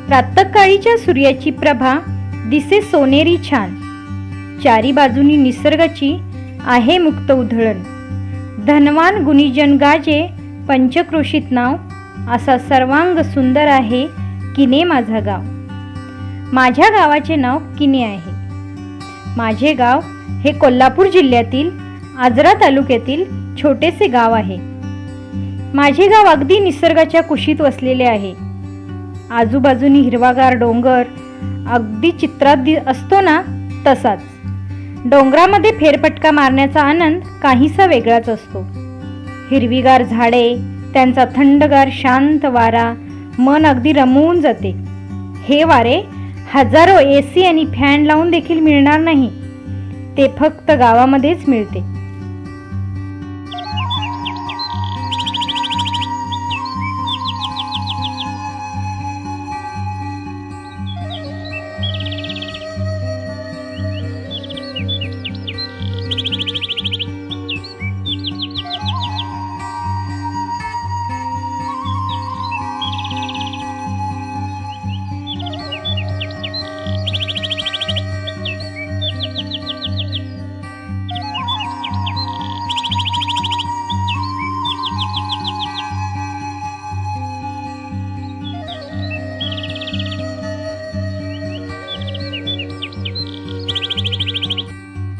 प्रातःकाळीच्या सूर्याची प्रभा दिसे सोनेरी छान. चारी बाजूनी निसर्गाची आहे मुक्त उधळण. धनवान गुणीजन गाजे पंचक्रोशीत नाव. असा सर्वांग सुंदर आहे किने माझा गाव. माझ्या गावाचे नाव किने आहे. माझे गाव हे कोल्हापूर जिल्ह्यातील आजरा तालुक्यातील छोटेसे गाव आहे. माझे गाव अगदी निसर्गाच्या कुशीत वसलेले आहे. आजूबाजूनी हिरवागार डोंगर, अगदी चित्रात असतो ना तसाच. डोंगरामध्ये फेरफटका मारण्याचा आनंद काहीसा वेगळाच असतो. हिरवीगार झाडे, त्यांचा थंडगार शांत वारा मन अगदी रमवून जाते. हे वारे हजारो AC आणि फॅन लावून देखील मिळणार नाही. ते फक्त गावामध्येच मिळते.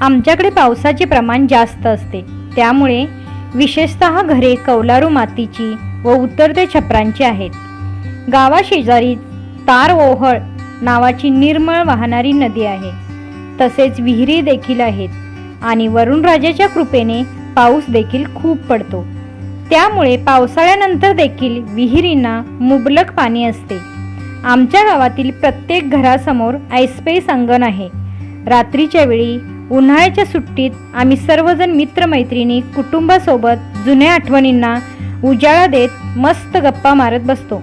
आमच्याकडे पावसाचे प्रमाण जास्त असते. त्यामुळे विशेषतः घरे कौलारू मातीची व उतरत्या छपरांची आहेत. गावाशेजारी तारओहळ नावाची निर्मळ वाहणारी नदी आहे. तसेच विहिरी देखील आहेत आणि वरुणराजाच्या कृपेने पाऊस देखील खूप पडतो. त्यामुळे पावसाळ्यानंतर देखील विहिरींना मुबलक पाणी असते. आमच्या गावातील प्रत्येक घरासमोर ऐसपैस अंगण आहे. रात्रीच्या वेळी उन्हाळ्याच्या सुट्टीत आम्ही सर्वजण मित्रमैत्रिणी कुटुंबासोबत जुन्या आठवणींना उजाळा देत मस्त गप्पा मारत बसतो.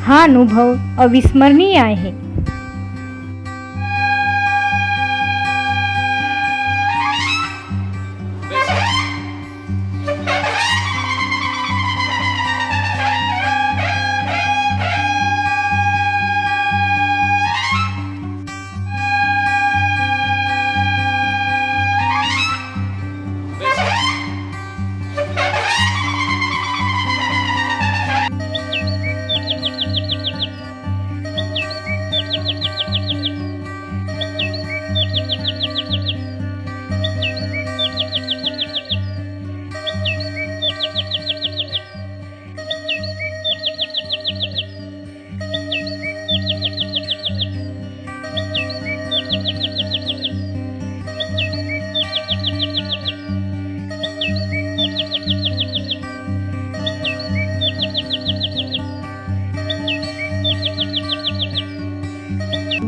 हा अनुभव अविस्मरणीय आहे.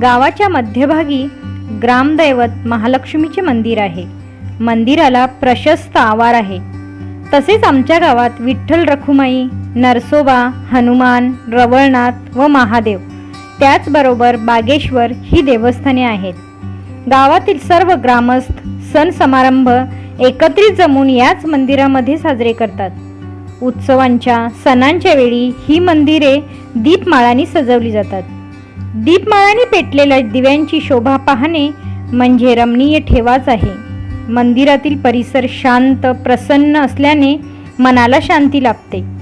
गावाच्या मध्यभागी ग्रामदैवत महालक्ष्मीचे मंदिर आहे. मंदिराला प्रशस्त आवार आहे. तसेच आमच्या गावात विठ्ठल रखुमाई, नरसोबा, हनुमान, रवळनाथ व महादेव, त्याचबरोबर बागेश्वर ही देवस्थाने आहेत. गावातील सर्व ग्रामस्थ सण समारंभ एकत्रित जमून याच मंदिरामध्ये साजरे करतात. उत्सवांच्या सणांच्या वेळी ही मंदिरे दीपमाळांनी सजवली जातात. दीपमाळांनी पेटलेल्या दिव्यांची शोभा पाहणे म्हणजे रमणीय ठेवाच आहे. मंदिरातील परिसर शांत प्रसन्न असल्याने मनाला शांती लाभते.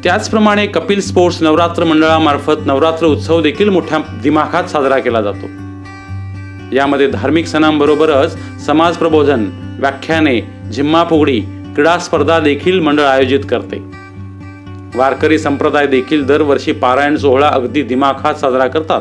त्याचप्रमाणे कपिल स्पोर्ट्स नवरात्र मंडळामार्फत नवरात्र उत्सव देखील मोठ्या दिमाखात साजरा केला जातो. यामध्ये धार्मिक सणांबरोबरच समाज प्रबोधन, व्याख्याने, झिम्मा फुगडी, क्रीडा स्पर्धा देखील मंडळ आयोजित करते. वारकरी संप्रदाय देखील दरवर्षी पारायण सोहळा अगदी दिमाखात साजरा करतात.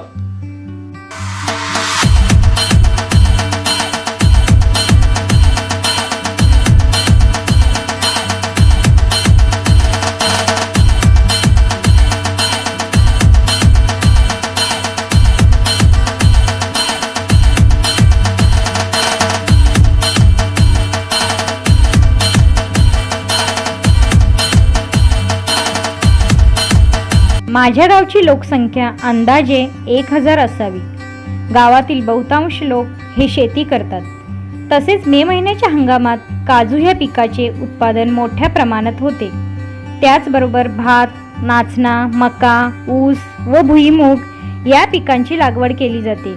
माझ्या गावची लोकसंख्या अंदाजे 1000 असावी. गावातील बहुतांश लोक हे शेती करतात. तसेच मे महिन्याच्या हंगामात काजू ह्या पिकाचे उत्पादन मोठ्या प्रमाणात होते. त्याचबरोबर भात, नाचणा, मका, ऊस व भुईमूग या पिकांची लागवड केली जाते.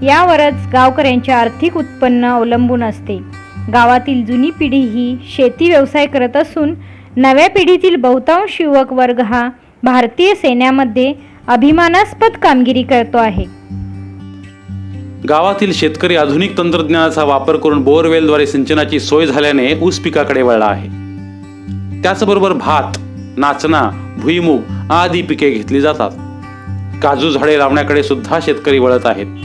यावरच गावकऱ्यांचे आर्थिक उत्पन्न अवलंबून असते. गावातील जुनी पिढी ही शेती व्यवसाय करत असून नव्या पिढीतील बहुतांश युवक वर्ग हा भारतीय सैन्यामध्ये अभिमानास्पद कामगिरी करतो आहे. गावातील शेतकरी आधुनिक तंत्रज्ञानाचा वापर करून बोअरवेलद्वारे सिंचनाची सोय झाल्याने ऊस पिकाकडे वळला आहे. त्याचबरोबर भात, नाचणा, भुईमूग आदी पिके घेतली जातात. काजू झाडे लावण्याकडे सुद्धा शेतकरी वळत आहेत.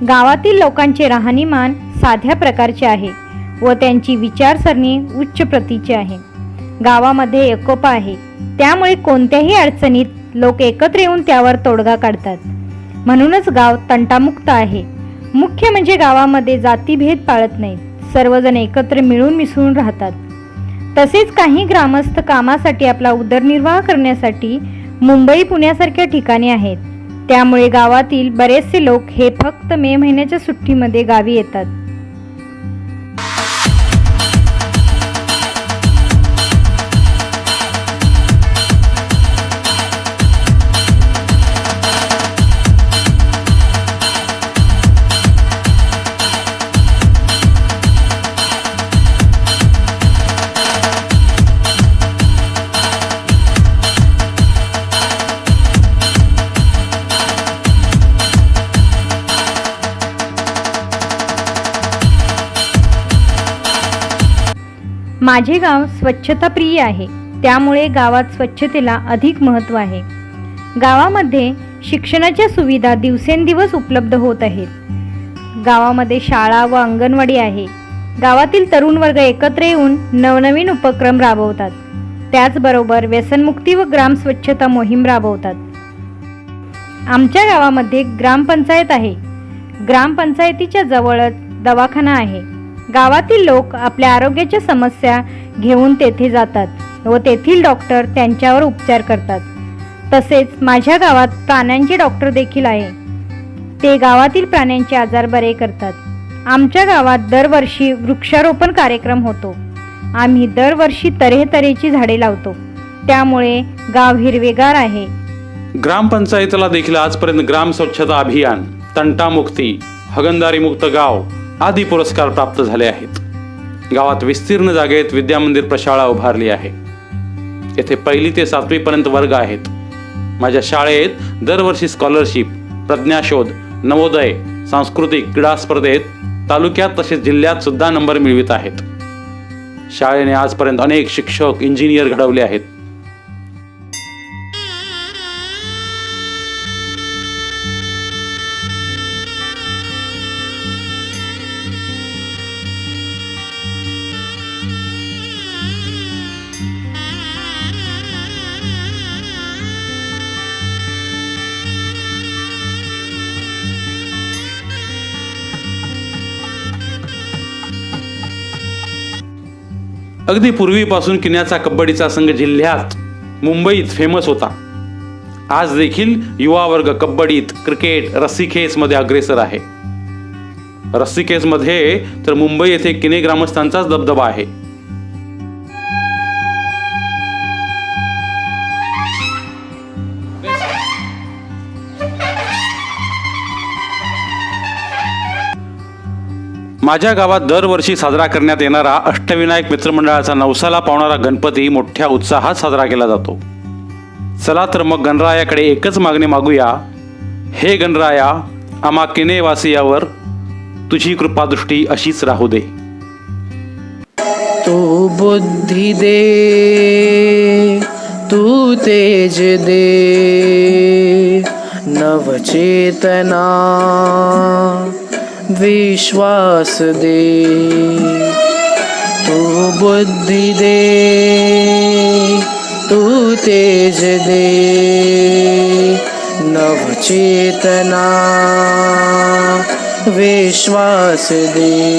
गावातील लोकांचे राहणीमान साध्या प्रकारचे आहे व त्यांची विचारसरणी उच्च प्रतीची आहे. गावामध्ये एकोपा आहे, त्यामुळे कोणत्याही अडचणीत लोक एकत्र येऊन त्यावर तोडगा काढतात. म्हणूनच गाव तंटामुक्त आहे. मुख्य म्हणजे गावामध्ये जातीभेद पाळत नाहीत. सर्वजण एकत्र मिळून मिसळून राहतात. तसेच काही ग्रामस्थ कामासाठी आपला उदरनिर्वाह करण्यासाठी मुंबई, पुण्यासारख्या ठिकाणी आहेत. त्यामुळे गावातील बरेचसे लोक हे फक्त मे महिन्याच्या सुट्टीमध्ये गावी येतात. माझे गाव स्वच्छताप्रिय आहे, त्यामुळे गावात स्वच्छतेला अधिक महत्त्व आहे. गावामध्ये शिक्षणाच्या सुविधा दिवसेंदिवस उपलब्ध होत आहेत. गावामध्ये शाळा व अंगणवाडी आहे. गावातील तरुण वर्ग एकत्र येऊन नवनवीन उपक्रम राबवतात. त्याचबरोबर व्यसनमुक्ती व ग्राम स्वच्छता मोहीम राबवतात. आमच्या गावामध्ये ग्रामपंचायत आहे. ग्रामपंचायतीच्या जवळच दवाखाना आहे. गावातील लोक आपल्या आरोग्याच्या समस्या घेऊन तेथे जातात व तेथील डॉक्टर त्यांच्यावर उपचार करतात. तसेच माझ्या गावात प्राण्यांचे डॉक्टर देखील आहे. ते गावातील प्राण्यांचे आजार बरे करतात. आमच्या गावात दरवर्षी वृक्षारोपण कार्यक्रम होतो. आम्ही दरवर्षी तऱ्हेतऱ्हेची झाडे लावतो. त्यामुळे गाव हिरवेगार आहे. ग्रामपंचायतीला देखील आजपर्यंत ग्राम स्वच्छता अभियान, तंटामुक्ती, हगणदारी मुक्त गाव आदी पुरस्कार प्राप्त झाले आहेत. गावात विस्तीर्ण जागेत विद्यामंदिर प्रशाळा उभारली आहे. येथे 1ली ते 7वी पर्यंत वर्ग आहेत. माझ्या शाळेत दरवर्षी स्कॉलरशिप, प्रज्ञाशोध, नवोदय, सांस्कृतिक क्रीडा स्पर्धेत तालुक्यात तसेच जिल्ह्यात सुद्धा नंबर मिळवित आहेत. शाळेने आजपर्यंत अनेक शिक्षक, इंजिनियर घडवले आहेत. अगदी पूर्वीपासून किन्याचा कबड्डीचा संघ जिल्ह्यात, मुंबईत फेमस होता. आज देखील युवा वर्ग कबड्डीत, क्रिकेट, रस्सीखेचमध्ये अग्रेसर आहे. रस्सीखेचमध्ये तर मुंबई येथे किने ग्रामस्थांचाच दबदबा आहे. माझ्या गावात दरवर्षी साजरा करण्यात येणारा अष्टविनायक मित्रमंडळाचा नवसाला पावणारा गणपती मोठ्या उत्साहात साजरा केला जातो. चला तर मग गणरायाकडे एकच मागणी मागूया. हे गणराया, आम्हा किनेवासियावर तुझी कृपादृष्टी अशीच राहू दे. तू बुद्धि दे, तू तेज दे, नवचेतना विश्वास दे. तू बुद्धि दे, तू तेज दे, नवचेतना विश्वास दे.